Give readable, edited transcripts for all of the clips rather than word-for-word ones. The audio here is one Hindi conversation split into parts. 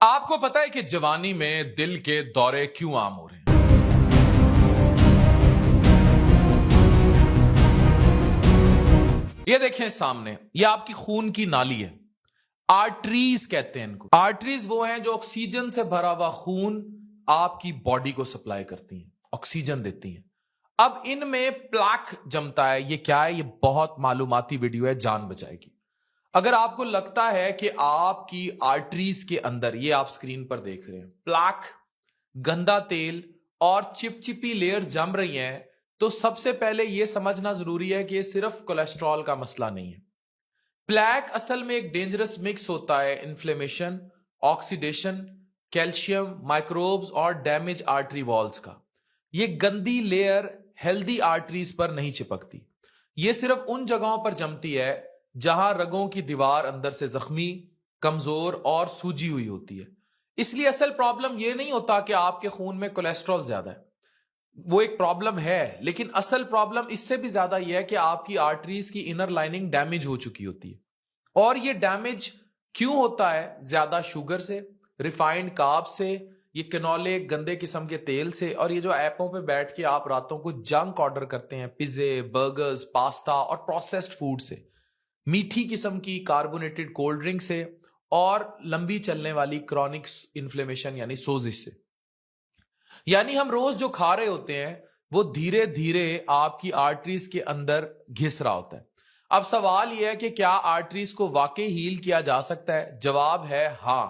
आपको पता है कि जवानी में दिल के दौरे क्यों आम हो रहे हैं? ये देखें सामने, ये आपकी खून की नाली है। आर्टरीज कहते हैं इनको। आर्टरीज वो हैं जो ऑक्सीजन से भरा हुआ खून आपकी बॉडी को सप्लाई करती हैं, ऑक्सीजन देती हैं। अब इनमें प्लैक जमता है। ये क्या है? ये बहुत मालूमाती वीडियो है, जान बचाएगी। अगर आपको लगता है कि आपकी आर्टरीज के अंदर, ये आप स्क्रीन पर देख रहे हैं, प्लैक, गंदा तेल और चिपचिपी लेयर जम रही हैं, तो सबसे पहले यह समझना जरूरी है कि यह सिर्फ कोलेस्ट्रॉल का मसला नहीं है। प्लैक असल में एक डेंजरस मिक्स होता है इंफ्लेमेशन, ऑक्सीडेशन, कैल्शियम, माइक्रोब्स और डैमेज आर्टरी वॉल्स का। यह गंदी लेयर हेल्दी आर्टरीज पर नहीं चिपकती। यह सिर्फ उन जगहों पर जमती है जहां रगों की दीवार अंदर से जख्मी, कमजोर और सूजी हुई होती है। इसलिए असल प्रॉब्लम यह नहीं होता कि आपके खून में कोलेस्ट्रॉल ज्यादा है। वो एक प्रॉब्लम है, लेकिन असल प्रॉब्लम इससे भी ज्यादा यह है कि आपकी आर्टरीज की इनर लाइनिंग डैमेज हो चुकी होती है। और ये डैमेज क्यों होता है? ज्यादा शुगर से, रिफाइंड कार्ब से, ये कैनोले गंदे किस्म के तेल से, और ये जो ऐपों पे बैठ के आप रातों को जंक ऑर्डर करते हैं, पिज्जे, बर्गर्स, पास्ता और प्रोसेस्ड फूड से, मीठी किस्म की कार्बोनेटेड कोल्ड ड्रिंक से, और लंबी चलने वाली क्रॉनिक इन्फ्लेमेशन यानी सोजिश से। यानी हम रोज जो खा रहे होते हैं वो धीरे धीरे आपकी आर्टरीज के अंदर घिस रहा होता है। अब सवाल यह है कि क्या आर्टरीज को वाकई हील किया जा सकता है? जवाब है हां,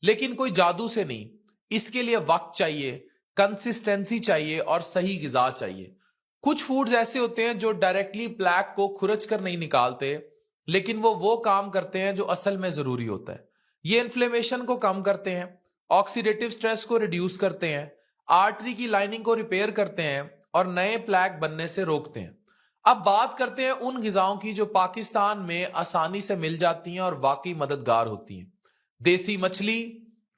लेकिन कोई जादू से नहीं। इसके लिए वक्त चाहिए, कंसिस्टेंसी चाहिए और सही गिजा चाहिए। कुछ फूड्स ऐसे होते हैं जो डायरेक्टली प्लैक को खुरच कर नहीं निकालते, लेकिन वो काम करते हैं जो असल में जरूरी होता है। ये इन्फ्लेमेशन को कम करते हैं, ऑक्सीडेटिव स्ट्रेस को रिड्यूस करते हैं, आर्टरी की लाइनिंग को रिपेयर करते हैं और नए प्लैक बनने से रोकते हैं। अब बात करते हैं उन गिजाओं की जो पाकिस्तान में आसानी से मिल जाती हैं और वाकई मददगार होती हैं। देसी मछली,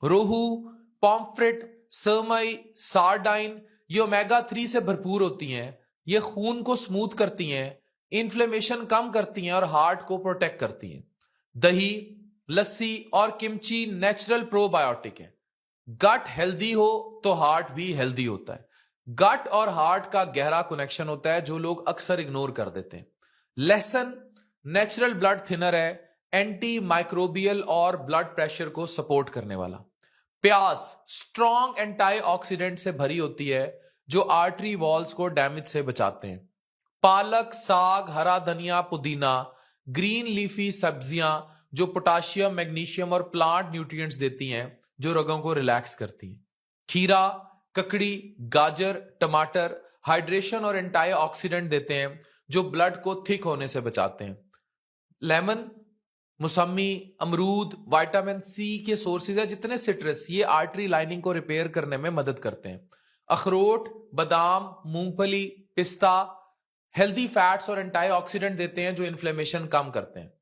रोहू, पॉम्फ्रेट, सरमई, सार्डाइन, ये ओमेगा 3 से भरपूर होती हैं। ये खून को स्मूथ करती हैं, इन्फ्लेमेशन कम करती हैं और हार्ट को प्रोटेक्ट करती हैं। दही, लस्सी और किमची नेचुरल प्रोबायोटिक है। गट हेल्दी हो तो हार्ट भी हेल्दी होता है। गट और हार्ट का गहरा कनेक्शन होता है जो लोग अक्सर इग्नोर कर देते हैं। लहसुन नेचुरल ब्लड थिनर है, एंटी माइक्रोबियल और ब्लड प्रेशर को सपोर्ट करने वाला। प्याज स्ट्रॉन्ग एंटी ऑक्सीडेंट से भरी होती है जो आर्टरी वॉल्स को डैमेज से बचाते हैं। पालक, साग, हरा धनिया, पुदीना, ग्रीन लीफी सब्जियां जो पोटाशियम, मैग्नीशियम और प्लांट न्यूट्रिएंट्स देती हैं जो रगों को रिलैक्स करती है। खीरा, ककड़ी, गाजर, टमाटर हाइड्रेशन और एंटी ऑक्सीडेंट देते हैं जो ब्लड को थिक होने से बचाते हैं। लेमन, मौसमी, अमरूद विटामिन सी के सोर्सेज है। जितने सिट्रस, ये आर्टरी लाइनिंग को रिपेयर करने में मदद करते हैं। अखरोट, बादाम, मूंगफली, पिस्ता हेल्दी फैट्स और एंटी ऑक्सीडेंट देते हैं जो इन्फ्लेमेशन कम करते हैं।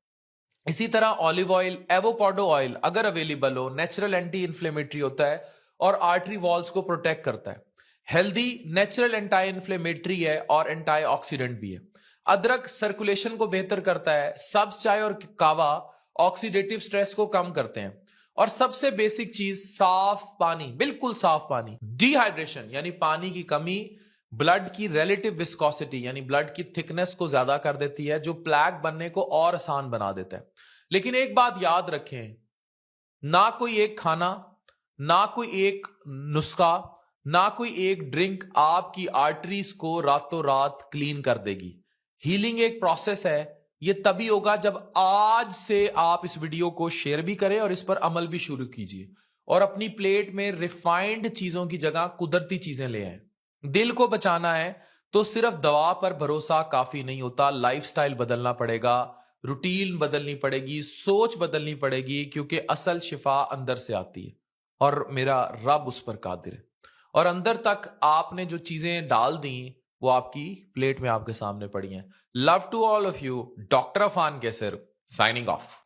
इसी तरह ऑलिव ऑयल, एवोकाडो ऑयल अगर अवेलेबल हो, नेचुरल एंटी इन्फ्लेमेटरी होता है और आर्टरी वॉल्स को प्रोटेक्ट करता है। हेल्दी नेचुरल एंटी इन्फ्लेमेटरी है और एंटी ऑक्सीडेंट भी है। अदरक सर्कुलेशन को बेहतर करता है। सब्ज चाय और कावा ऑक्सीडेटिव स्ट्रेस को कम करते हैं। और सबसे बेसिक चीज, साफ पानी, बिल्कुल साफ पानी। डिहाइड्रेशन यानी पानी की कमी ब्लड की रिलेटिव विस्कोसिटी यानी ब्लड की थिकनेस को ज्यादा कर देती है, जो प्लैक बनने को और आसान बना देता है। लेकिन एक बात याद रखें, ना कोई एक खाना, ना कोई एक नुस्खा, ना कोई एक ड्रिंक आपकी आर्टरीज को रातों रात क्लीन कर देगी। हीलिंग एक प्रोसेस है। यह तभी होगा जब आज से आप इस वीडियो को शेयर भी करें और इस पर अमल भी शुरू कीजिए और अपनी प्लेट में रिफाइंड चीजों की जगह कुदरती चीजें ले आए। दिल को बचाना है तो सिर्फ दवा पर भरोसा काफी नहीं होता, लाइफस्टाइल बदलना पड़ेगा, रूटीन बदलनी पड़ेगी, सोच बदलनी पड़ेगी, क्योंकि असल शिफा अंदर से आती है और मेरा रब उस पर कादिर है। और अंदर तक आपने जो चीजें डाल दी वो आपकी प्लेट में आपके सामने पड़ी हैं। Love to all of you. Doctor Afaan Qaiser signing of.